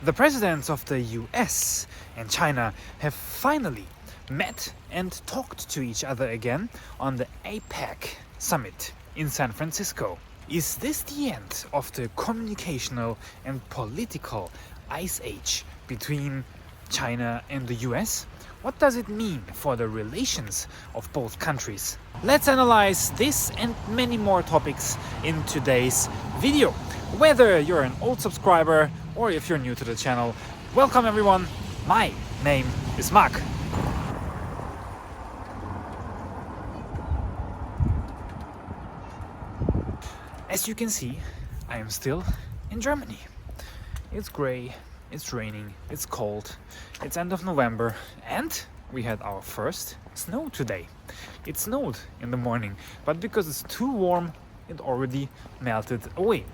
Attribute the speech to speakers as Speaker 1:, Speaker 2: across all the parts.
Speaker 1: The presidents of the US and China have finally met and talked to each other again on the APEC summit in San Francisco. Is this the end of the communicational and political ice age between China and the US? What does it mean for the relations of both countries? Let's analyze this and many more topics in today's video. Whether you're an old subscriber or if you're new to the channel, welcome everyone. My name is Mark. As you can see, I am still in Germany. It's gray, it's raining, it's cold, it's end of November, and we had our first snow today. It snowed in the morning, but because it's too warm, it already melted away.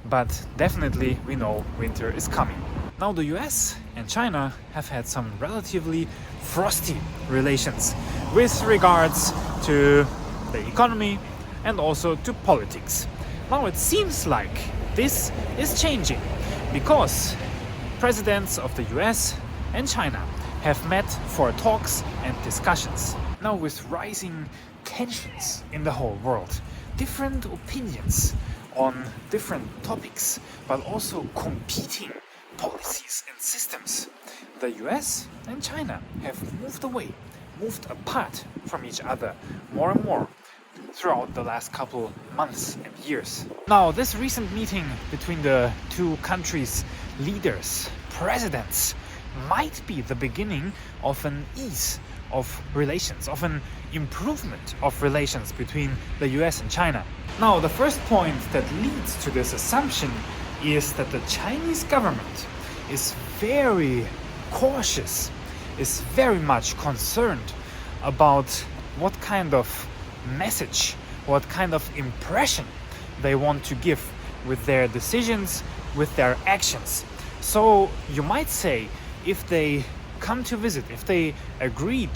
Speaker 1: But definitely we know winter is coming. Now the US and China have had some relatively frosty relations with regards to the economy and also to politics. Now it seems like this is changing because presidents of the US and China have met for talks and discussions. Now with rising tensions in the whole world, different opinions on different topics, but also competing policies and systems, the US and China have moved apart from each other more and more throughout the last couple months and years. Now, this recent meeting between the two countries' leaders, presidents, might be the beginning of an ease of relations, of an improvement of relations between the US and China. Now, the first point that leads to this assumption is that the Chinese government is very cautious, is very much concerned about what kind of message, what kind of impression they want to give with their decisions, with their actions. So you might say, if they come to visit, if they agreed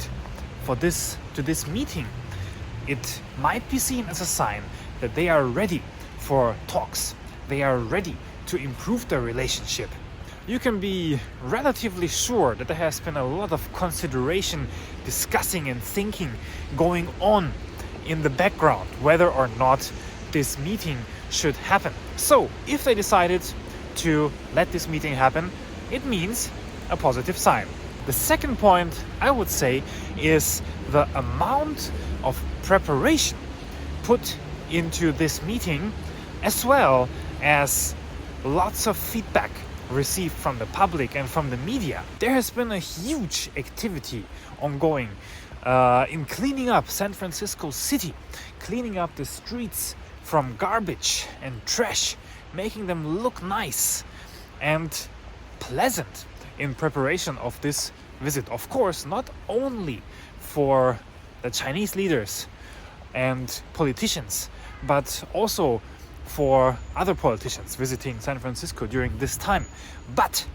Speaker 1: to this meeting, it might be seen as a sign that they are ready for talks. They are ready to improve their relationship. You can be relatively sure that there has been a lot of consideration, discussing and thinking going on in the background, whether or not this meeting should happen. So if they decided to let this meeting happen, it means a positive sign. The second point, I would say, is the amount of preparation put into this meeting, as well as lots of feedback received from the public and from the media. There has been a huge activity ongoing in cleaning up San Francisco City, cleaning up the streets from garbage and trash, making them look nice and pleasant in preparation of this visit. Of course, not only for the Chinese leaders and politicians, but also for other politicians visiting San Francisco during this time. But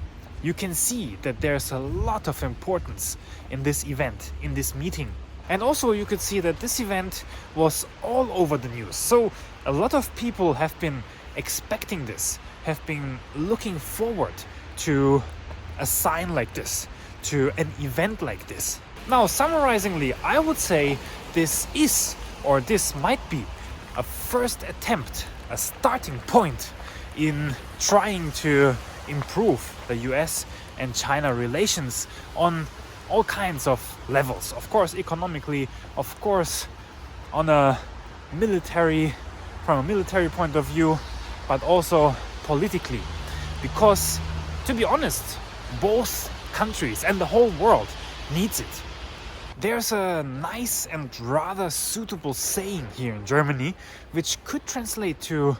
Speaker 1: you can see that there's a lot of importance in this event, in this meeting. And also you could see that this event was all over the news. So a lot of people have been expecting this, have been looking forward to a sign like this, to an event like this. Now, summarizingly, I would say this might be a first attempt, a starting point in trying to improve the US and China relations on all kinds of levels. Of course, economically, of course, from a military point of view, but also politically. Because, to be honest, both countries and the whole world needs it. There's a nice and rather suitable saying here in Germany, which could translate to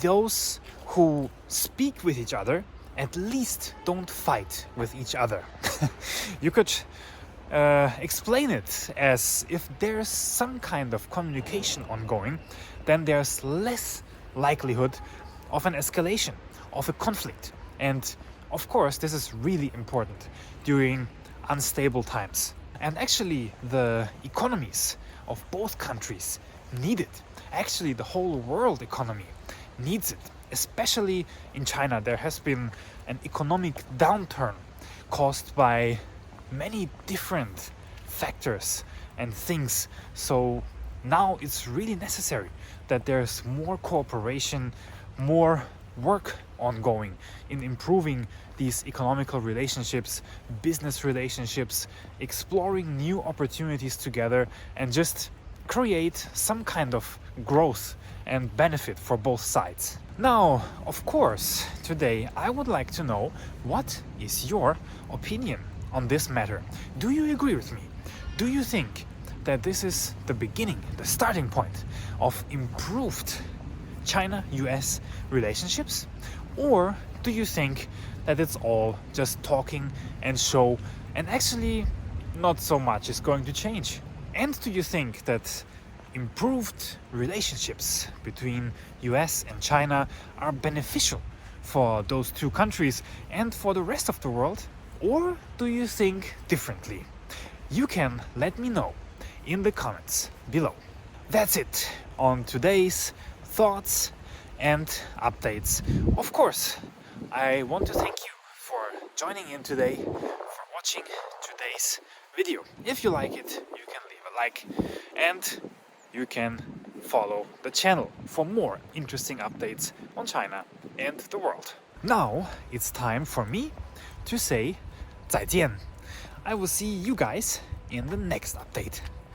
Speaker 1: those who speak with each other at least don't fight with each other. You could explain it as if there's some kind of communication ongoing, then there's less likelihood of an escalation, of a conflict. And of course, this is really important during unstable times. And actually, the economies of both countries need it. Actually, the whole world economy needs it. Especially in China, there has been an economic downturn caused by many different factors and things. So now it's really necessary that there's more cooperation, more work ongoing in improving these economical relationships, business relationships, exploring new opportunities together, and just create some kind of growth and benefit for both sides. Now, of course, today I would like to know, what is your opinion on this matter? Do you agree with me? Do you think that this is the beginning, the starting point of improved China-US relationships? Or do you think that it's all just talking and show, and actually not so much is going to change? And do you think that improved relationships between US and China are beneficial for those two countries and for the rest of the world? Or do you think differently? You can let me know in the comments below. That's it on today's thoughts and updates. Of course, I want to thank you for joining in today, for watching today's video. If you like it, you can leave a like, and you can follow the channel for more interesting updates on China and the world. Now it's time for me to say 再见. I will see you guys in the next update.